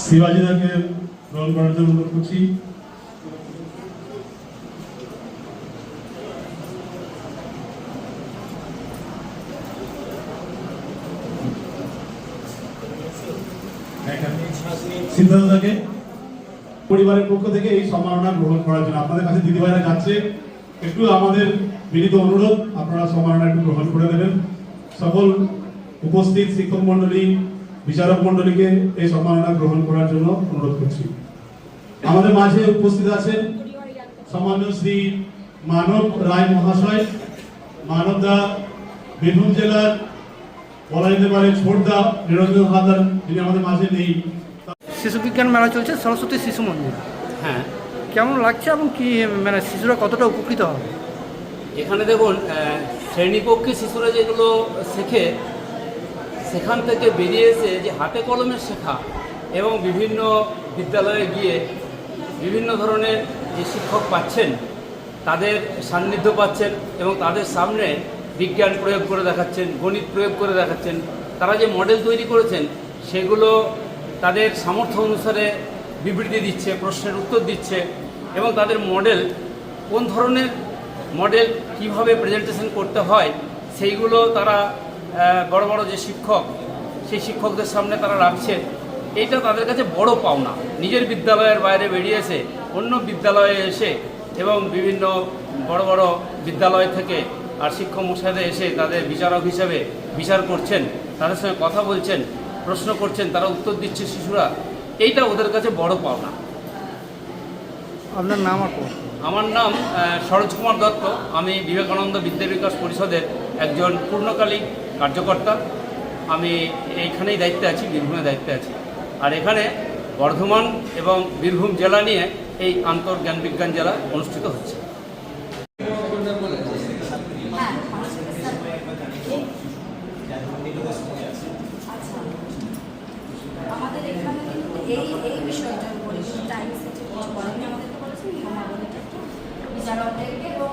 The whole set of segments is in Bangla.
শিবাজিদাকে গ্রহণ করার জন্য অনুরোধ করছি। সিদ্ধার্থদাকে পরিবারের পক্ষ থেকে এই সম্মাননা গ্রহণ করার জন্য আপনাদের কাছে দিদিভাইরা যাচ্ছে, একটু আমাদের বিনীত অনুরোধ আপনারা সম্মাননা একটু গ্রহণ করে দেবেন। সকল উপস্থিত শিক্ষক মন্ডলী, বিচারক মন্ডলীকে এই সম্মাননা গ্রহণ করার জন্য অনুরোধ করছি। আমাদের মাঝে উপস্থিত আছেন সম্মান্য শ্রী মানব রায় মহাশয়। মানবদা বীরভূম জেলার বলা যেতে পারে ছোটদা নিরঞ্জন হালদার, যিনি আমাদের মাঝে নেই। শিশু বিজ্ঞান মেলা চলছে সরস্বতী শিশু মন্দির। হ্যাঁ, কেমন লাগছে এবং কি মানে শিশুরা কতটা উপকৃত হবে? এখানে দেখুন শ্রেণীকক্ষে শিশুরা যেগুলো শেখে সেখান থেকে বেরিয়ে এসে যে হাতে কলমে শেখা এবং বিভিন্ন বিদ্যালয়ে গিয়ে বিভিন্ন ধরনের যে শিক্ষক পাচ্ছেন তাদের সান্নিধ্য পাচ্ছেন এবং তাদের সামনে বিজ্ঞান প্রয়োগ করে দেখাচ্ছেন, গণিত প্রয়োগ করে দেখাচ্ছেন। তারা যে মডেল তৈরি করেছেন সেগুলো তাদের সামর্থ্য অনুসারে বিবৃতি দিচ্ছে, প্রশ্নের উত্তর দিচ্ছে এবং তাদের মডেল কোন ধরনের মডেল কিভাবে প্রেজেন্টেশন করতে হয় সেইগুলো তারা বড় বড় যে শিক্ষক সেই শিক্ষকদের সামনে তারা রাখছে। এইটা তাদের কাছে বড় পাওনা। নিজের বিদ্যালয়ের বাইরে বেরিয়ে এসে অন্য বিদ্যালয়ে এসে এবং বিভিন্ন বড় বড় বিদ্যালয় থেকে আর শিক্ষক মশাইরা এসে তাদের বিচারক হিসেবে বিচার করছেন, তাদের সঙ্গে কথা বলছেন, প্রশ্ন করছেন, তারা উত্তর দিচ্ছে শিশুরা। এইটা ওদের কাছে বড় পাওনা। আপনার নাম আর কোন? আমার নাম সরোজ কুমার দত্ত। আমি বিবেকানন্দ বিদ্যা বিকাশ পরিষদের একজন পূর্ণকালিক কার্যকর্তা। আমি এইখানেই দায়িত্বে আছি, বীরভূমের দায়িত্বে আছি। আর এখানে বর্ধমান এবং বীরভূম জেলা নিয়ে এই আন্তর জ্ঞান বিজ্ঞান জেলা অনুষ্ঠিত হচ্ছে। আমাদের এখানে এই বিষয়টা টাইম সেটে কিছু বলেনি, আমাদেরকে বলেছেন নিয়মাবলীটা একটু বিচারকদেরকে এবং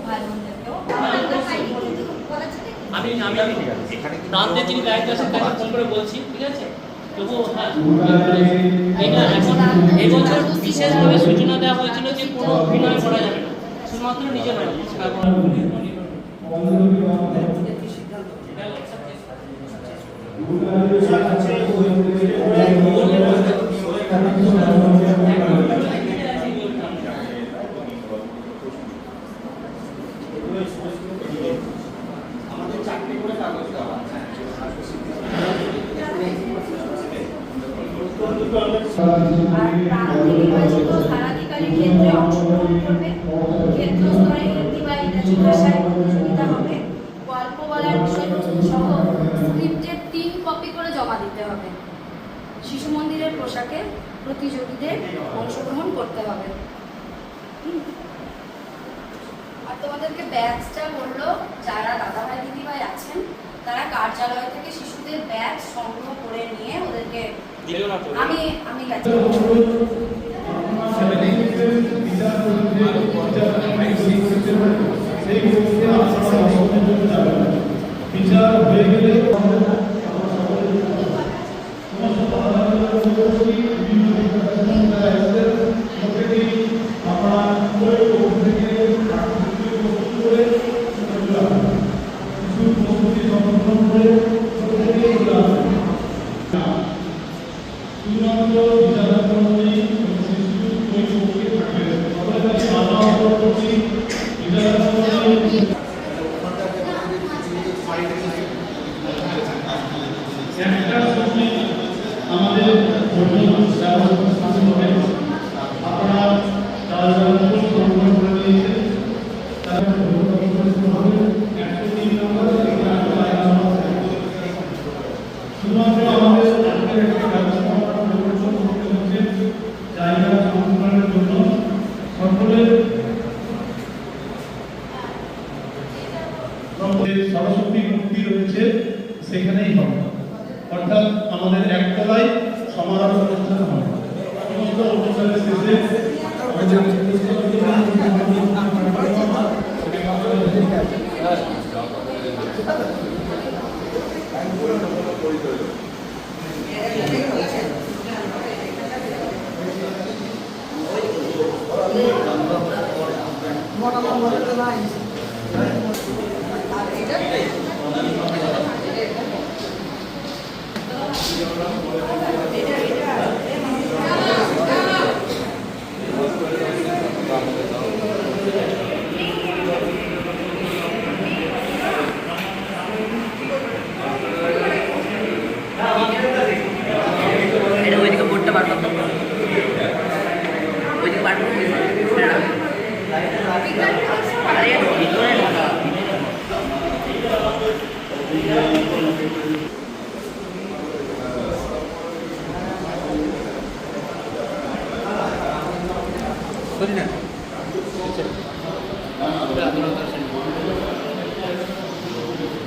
ভাই বোনদেরকেও আমি প্রান্তে যিনি দায়িত্ব আছেন তাকে ফোন করে বলছি, ঠিক আছে? তবুও হ্যাঁ, এটা এখন এবছর বিশেষভাবে সূচনা দেওয়া হয়েছিল যে কোনো অভিনয় করা যাবে না, শুধুমাত্র নিজের ধারাধিকারী ক্ষেত্রে অংশগ্রহণ করবে। ক্ষেত্র স্তরে হিন্দি বা ইংরেজি ভাষায় প্রতিযোগিতা হবে। গল্প বলার বিষয়বস্তু সহ স্ক্রিপ্টের 3 কপি করে জমা দিতে হবে। শিশু মন্দিরের পোশাকে প্রতিযোগীদের অংশগ্রহণ করতে হবে। আর তোমাদেরকে ব্যাচটা বললো, যারা দাদাভাই দিদিভাই আছেন তারা কার্যালয় থেকে শিশুদের ব্যাচ সংগ্রহ করে নিয়ে ওদেরকে আমি বিচার হয়ে গেলে আমাদের আপনারা শুধুমাত্র আমাদের জায়গা সংরক্ষণের জন্য সকলের সরস্বতী মূর্তি রয়েছে সেখানেই হবে, অর্থাৎ আমাদের একতলায় সমারোহ অনুষ্ঠান হবে। সমস্ত অনুষ্ঠানের শেষে এটা ওইদিকে বোর্ডটা বার করতে হবে। ওইদিকে বার করতে হবে। আরে ভিতরে ঢাকা।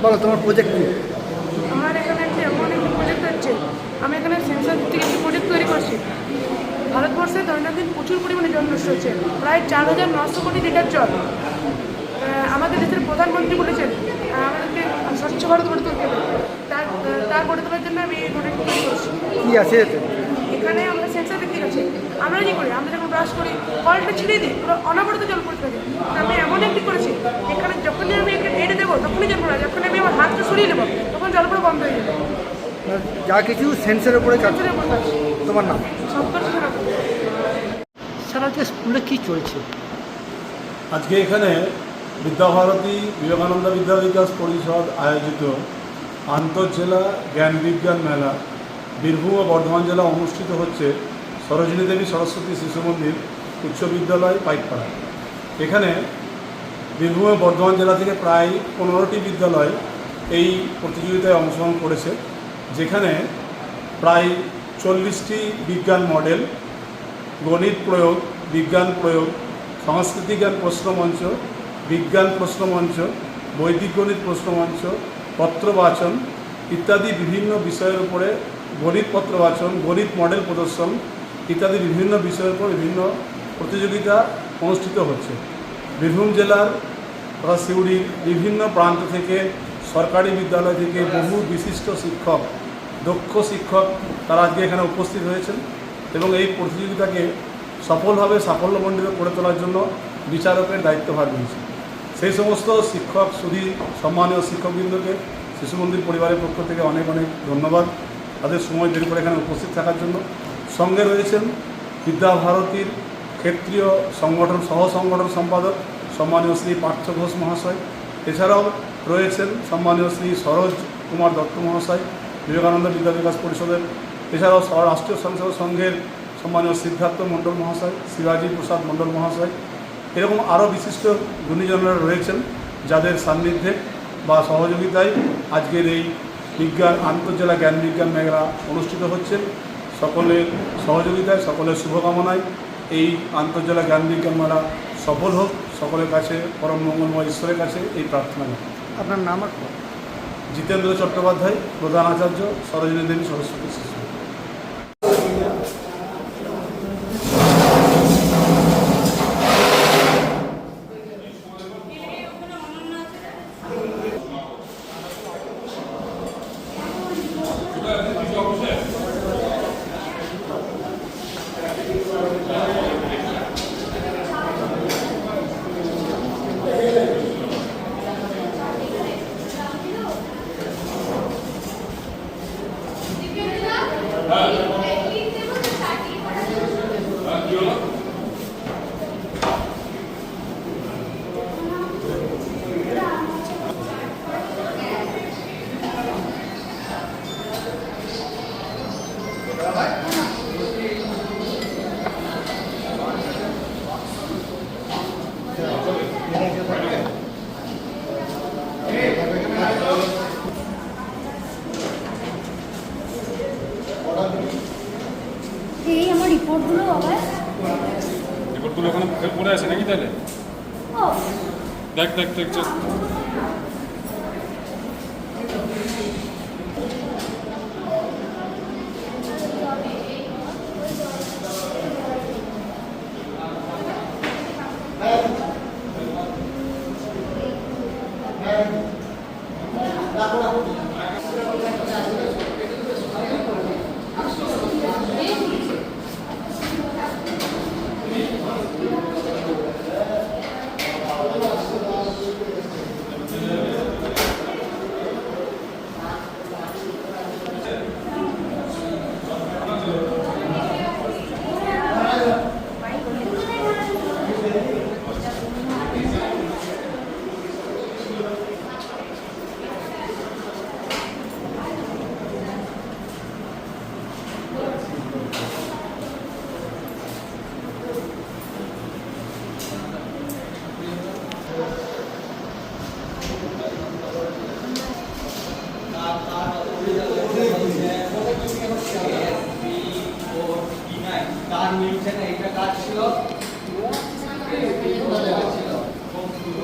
বলো তোমার প্রজেক্ট কি? আমার এখানে একটা এমন একটি প্রজেক্ট হচ্ছে, আমি এখানে সেন্সার থেকে একটি প্রজেক্ট তৈরি করছি। ভারতবর্ষে দৈনন্দিন প্রচুর পরিমাণে জল নষ্ট হচ্ছে, প্রায় 4,900 কোটি লিটার জল। আমাদের দেশের প্রধানমন্ত্রী বলেছেন আমাদেরকে স্বচ্ছ ভারত গড়ে তুলতে হবে। তার গড়ে তোলার জন্য আমি এই প্রজেক্ট তৈরি করছি। কি আছে এতে? এখানে আমরা সেন্সার দেখতে গেছি, আমরা কী করি, আমরা যখন ব্রাশ করি কলটা ছিঁড়ে দিই, পুরো অনবরত জল পড়তে থাকে। আমি এমন একটি করেছি, এখানে যখনই আমি একটা নেড়ে দেবো তখনই জল পড়া, যখন আমি আমার হাতটা সরিয়ে নেবো তখন জল পড়া বন্ধ হয়ে যাবে। যা কিছু সেন্সরের উপরে কাজ। সেন্সারের উপর কাজ। তোমার নাম? সব কাজ সেরকম। সারা আজকে স্কুলে কি চলছে? আজকে এখানে বিদ্যাভারতী বিবেকানন্দ বিদ্যা বিকাশ পরিষদ আয়োজিত আন্তঃজেলা জ্ঞান বিজ্ঞান মেলা বীরভূম ও বর্ধমান জেলা অনুষ্ঠিত হচ্ছে সরোজিনী দেবী সরস্বতী শিশু মন্দির উচ্চ বিদ্যালয় পাইকপাড়া। এখানে বীরভূম ও বর্ধমান জেলা থেকে প্রায় 15টি বিদ্যালয় এই প্রতিযোগিতায় অংশগ্রহণ করেছে, যেখানে প্রায় 40টি বিজ্ঞান মডেল, গণিত প্রয়োগ, বিজ্ঞান প্রয়োগ, সংস্কৃতি জ্ঞান প্রশ্নমঞ্চ, বিজ্ঞান প্রশ্নমঞ্চ, বৈদিক গণিত প্রশ্নমঞ্চ, পত্রবাচন ইত্যাদি বিভিন্ন বিষয়ের উপরে গণিত পত্রবাচন, গণিত মডেল প্রদর্শন ইত্যাদি বিভিন্ন বিষয়ের উপর বিভিন্ন প্রতিযোগিতা অনুষ্ঠিত হচ্ছে। বীরভূম জেলার তথা সিউড়ির বিভিন্ন প্রান্ত থেকে, সরকারি বিদ্যালয় থেকে বহু বিশিষ্ট শিক্ষক, দক্ষ শিক্ষক তারা আজকে এখানে উপস্থিত হয়েছেন এবং এই প্রতিযোগিতাকে সফলভাবে সাফল্যমণ্ডিত করে তোলার জন্য বিচারকের দায়িত্বভার নিয়েছে। সেই সমস্ত শিক্ষক সুধী সম্মানীয় শিক্ষকবৃন্দকে শিশু মন্দির পরিবারের পক্ষ থেকে অনেক অনেক ধন্যবাদ তাদের সময় বের করে এখানে উপস্থিত থাকার জন্য। সঙ্গে রয়েছেন বিদ্যাভারতীর ক্ষেত্রীয় সংগঠন সহ সংগঠন সম্পাদক সম্মানীয় শ্রী পার্থ ঘোষ মহাশয়, এছাড়াও রয়েছেন সম্মানীয় শ্রী সরোজ কুমার দত্ত মহাশয় বিবেকানন্দ বিদ্যা বিকাশ পরিষদের, এছাড়াও রাষ্ট্রীয় স্বয়ংসেবক সংঘের সম্মানীয় সিদ্ধার্থ মণ্ডল মহাশয়, শিবাজী প্রসাদ মণ্ডল মহাশয়, এরকম আরও বিশিষ্ট গুণীজনরা রয়েছেন যাদের সান্নিধ্যে বা সহযোগিতায় আজকের এই বিজ্ঞান আন্তঃজেলা জ্ঞান বিজ্ঞান মেলা অনুষ্ঠিত হচ্ছে। সকলের সহযোগিতায়, সকলের শুভকামনায় এই আন্তঃজেলা জ্ঞান বিজ্ঞান মেলা সফল হোক, সকলের কাছে পরম মঙ্গলময় ঈশ্বরের কাছে এই প্রার্থনা করি। আপনার নাম আর? জিতেন্দ্র চট্টোপাধ্যায়, প্রধান আচার্য, সরোজিনী দেবী সরস্বতী শিশু। এই আমার রিপোর্টগুলো আবার রিপোর্টগুলো ওখানে পড়ে আছে নাকি তাহলে? ও দেখ দেখ দেখ দেখ। তার মিলছে না, এটা কাজ ছিল ছিল